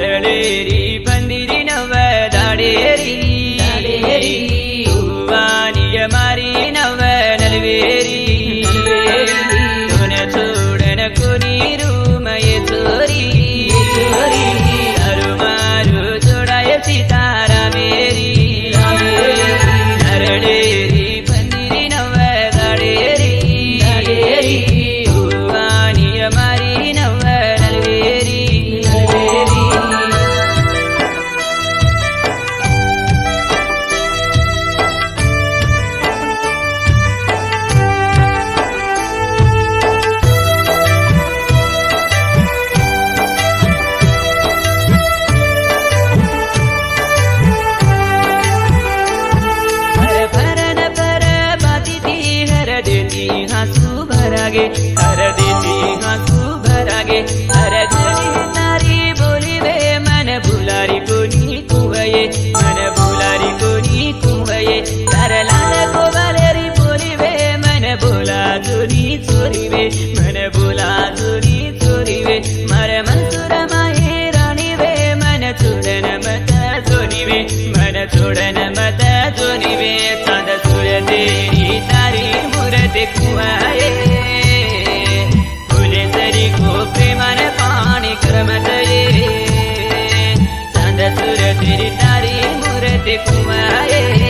अरळेरी पंदिरी नव दाडेरी उवानिय मारी नव नलवेरी कोण सोडन कोणी रूमय चोरी अरु मारू जोडाय सीतारा मेरी अरळेरी पंदिरी नव दाडेरी उवानिय मारी नव नलवेरी हाँसू भरागे हर देती हाँसू भरागे हर घड़ी नारी बोली वे मन भुलारी कोनी कुवये मन भुलारी कोनी कुवये तार लाल को बालेरी बोली वे मन बोला चोरी चोरी वे मन बोला चोरी चोरी वे मारे मनसुर माहे रानी वे मन छोड़न मत चोरी वे मन छोड़न मत चोरी वे चांद सुर तेरी तारी मूरत कुवाये फुले सरी को प्रेमान पाणी क्रमत ये चांद सुर तेरी तारी मूरत कुवाये